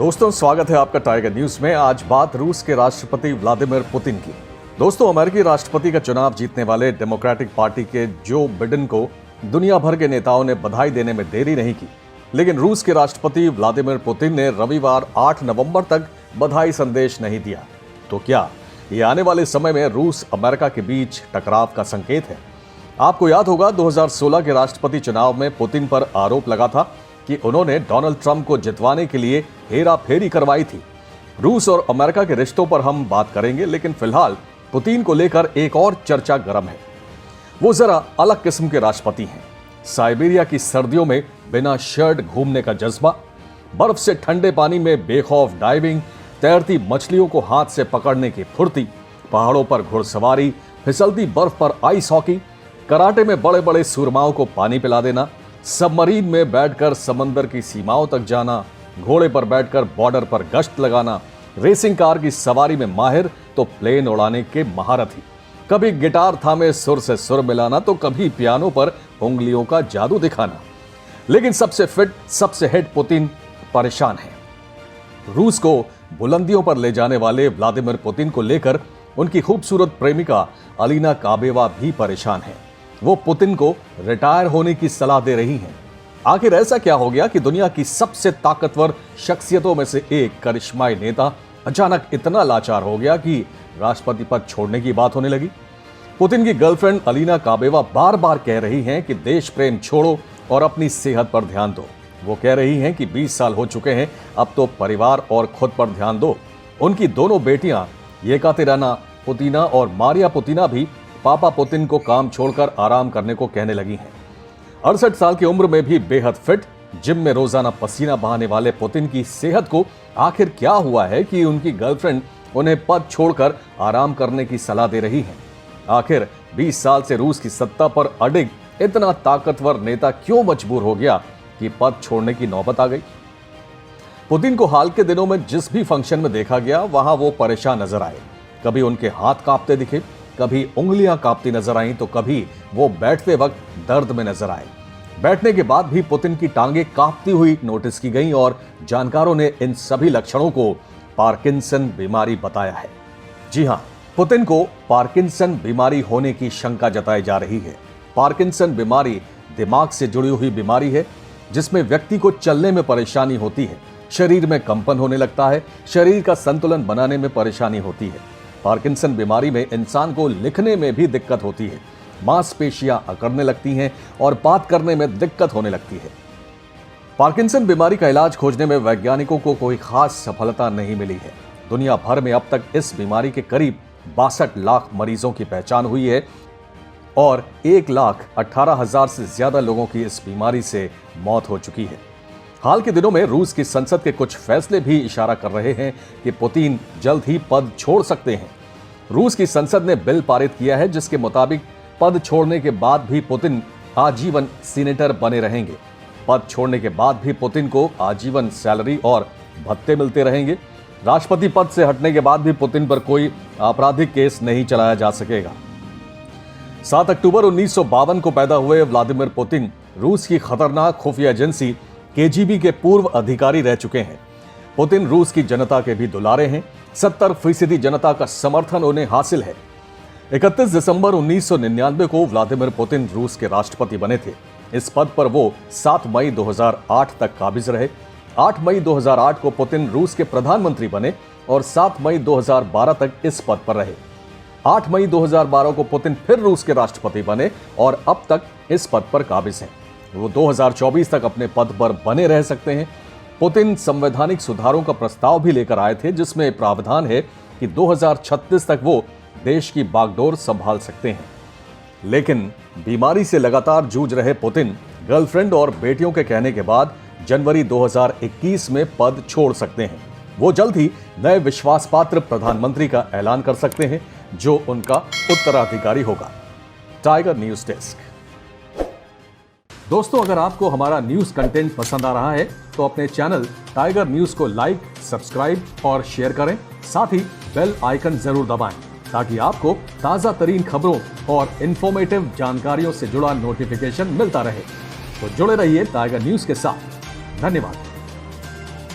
दोस्तों, स्वागत है आपका टाइगर न्यूज में। आज बात रूस के राष्ट्रपति व्लादिमीर पुतिन की। दोस्तों, अमेरिकी राष्ट्रपति का चुनाव जीतने वाले डेमोक्रेटिक पार्टी के जो बिडेन को दुनिया भर के नेताओं ने बधाई देने में देरी नहीं की, लेकिन रूस के राष्ट्रपति व्लादिमीर पुतिन ने रविवार 8 नवंबर तक बधाई संदेश नहीं दिया। तो क्या ये आने वाले समय में रूस अमेरिका के बीच टकराव का संकेत है? आपको याद होगा 2016 के राष्ट्रपति चुनाव में पुतिन पर आरोप लगा था कि उन्होंने डोनाल्ड ट्रंप को जितवाने के लिए हेराफेरी करवाई थी। रूस और अमेरिका के रिश्तों पर हम बात करेंगे, लेकिन फिलहाल पुतिन को लेकर एक और चर्चा गर्म है। वो जरा अलग किस्म के राष्ट्रपति हैं। साइबेरिया की सर्दियों में बिना शर्ट घूमने का जज्बा, बर्फ से ठंडे पानी में बेखौफ डाइविंग, तैरती मछलियों को हाथ से पकड़ने की फुर्ती, पहाड़ों पर घुड़सवारी, फिसलती बर्फ पर आइस हॉकी, कराटे में बड़े बड़े सुरमाओं को पानी पिला देना, सबमरीन में बैठकर समंदर की सीमाओं तक जाना, घोड़े पर बैठकर बॉर्डर पर गश्त लगाना, रेसिंग कार की सवारी में माहिर तो प्लेन उड़ाने के महारथी, कभी गिटार थामे सुर से सुर मिलाना तो कभी पियानो पर उंगलियों का जादू दिखाना। लेकिन सबसे फिट, सबसे हिट पुतिन परेशान है। रूस को बुलंदियों पर ले जाने वाले व्लादिमीर पुतिन को लेकर उनकी खूबसूरत प्रेमिका अलीना काबेवा भी परेशान है। वो पुतिन को रिटायर होने की सलाह दे रही हैं। आखिर ऐसा क्या हो गया कि दुनिया की सबसे ताकतवर शख्सियतों में से एक करिश्माई नेता अचानक इतना लाचार हो गया कि राष्ट्रपति पद छोड़ने की बात होने लगी? पुतिन की गर्लफ्रेंड अलीना काबेवा बार बार कह रही हैं कि देश प्रेम छोड़ो और अपनी सेहत पर ध्यान दो। वो कह रही हैं कि 20 साल हो चुके हैं, अब तो परिवार और खुद पर ध्यान दो। उनकी दोनों बेटियां येकातेरिना पुतिना और मारिया पुतिना भी पापा पुतिन को काम छोड़कर आराम करने को कहने लगी हैं। 68 साल की उम्र में भी बेहद फिट, जिम में रोजाना पसीना बहाने वाले पुतिन की सेहत को आखिर क्या हुआ है कि उनकी गर्लफ्रेंड उन्हें पद छोड़कर आराम करने की सलाह दे रही है? आखिर 20 साल से रूस की सत्ता पर अडिग इतना ताकतवर नेता क्यों मजबूर हो गया कि पद छोड़ने की नौबत आ गई? पुतिन को हाल के दिनों में जिस भी फंक्शन में देखा गया, वहां वो परेशान नजर आए। कभी उनके हाथ कांपते दिखे, कभी उंगलियां कांपती नजर आईं, तो कभी वो बैठते वक्त दर्द में नजर आए। बैठने के बाद भी पुतिन की टांगें कांपती हुई नोटिस की गईं और जानकारों ने इन सभी लक्षणों को पार्किंसन बीमारी बताया है। जी हां, पुतिन को पार्किंसन बीमारी होने की शंका जताई जा रही है। पार्किंसन बीमारी दिमाग से जुड़ी हुई बीमारी है, जिसमें व्यक्ति को चलने में परेशानी होती है, शरीर में कंपन होने लगता है, शरीर का संतुलन बनाने में परेशानी होती है। पार्किंसन बीमारी में इंसान को लिखने में भी दिक्कत होती है, मांसपेशियां अकड़ने लगती हैं और बात करने में दिक्कत होने लगती है। पार्किंसन बीमारी का इलाज खोजने में वैज्ञानिकों को कोई खास सफलता नहीं मिली है। दुनिया भर में अब तक इस बीमारी के करीब 62 लाख मरीजों की पहचान हुई है और 1,18,000 से ज्यादा लोगों की इस बीमारी से मौत हो चुकी है। हाल के दिनों में रूस की संसद के कुछ फैसले भी इशारा कर रहे हैं कि पुतिन जल्द ही पद छोड़ सकते हैं। रूस की संसद ने बिल पारित किया है, जिसके मुताबिक पद छोड़ने के बाद भी पुतिन आजीवन सीनेटर बने रहेंगे। पद छोड़ने के बाद भी पुतिन को आजीवन सैलरी और भत्ते मिलते रहेंगे। राष्ट्रपति पद से हटने के बाद भी पुतिन पर कोई आपराधिक केस नहीं चलाया जा सकेगा। 7 अक्टूबर 1952 को पैदा हुए व्लादिमीर पुतिन रूस की खतरनाक खुफिया एजेंसी केजीबी के पूर्व अधिकारी रह चुके हैं। पुतिन रूस की जनता के भी दुलारे हैं। 70% जनता का समर्थन उन्हें हासिल है। 31 दिसंबर 1999 को व्लादिमीर पुतिन रूस के राष्ट्रपति बने थे। इस पद पर वो 7 मई 2008 तक काबिज रहे। 8 मई 2008 को पुतिन रूस के प्रधानमंत्री बने और 7 मई 2012 तक इस पद पर रहे। 8 मई 2012 को पुतिन फिर रूस के राष्ट्रपति बने और अब तक इस पद पर काबिज हैं। वो 2024 तक अपने पद पर बने रह सकते हैं। पुतिन संवैधानिक सुधारों का प्रस्ताव भी लेकर आए थे, जिसमें प्रावधान है कि 2036 तक वो देश की बागडोर संभाल सकते हैं। लेकिन बीमारी से लगातार जूझ रहे पुतिन गर्लफ्रेंड और बेटियों के कहने के बाद जनवरी 2021 में पद छोड़ सकते हैं। वो जल्द ही नए विश्वासपात्र प्रधानमंत्री का ऐलान कर सकते हैं, जो उनका उत्तराधिकारी होगा। Tiger news desk. दोस्तों, अगर आपको हमारा न्यूज कंटेंट पसंद आ रहा है तो अपने चैनल टाइगर न्यूज को लाइक, सब्सक्राइब और शेयर करें। साथ ही बेल आइकन जरूर दबाएं ताकि आपको ताजा तरीन खबरों और इंफॉर्मेटिव जानकारियों से जुड़ा नोटिफिकेशन मिलता रहे। तो जुड़े रहिए टाइगर न्यूज के साथ। धन्यवाद।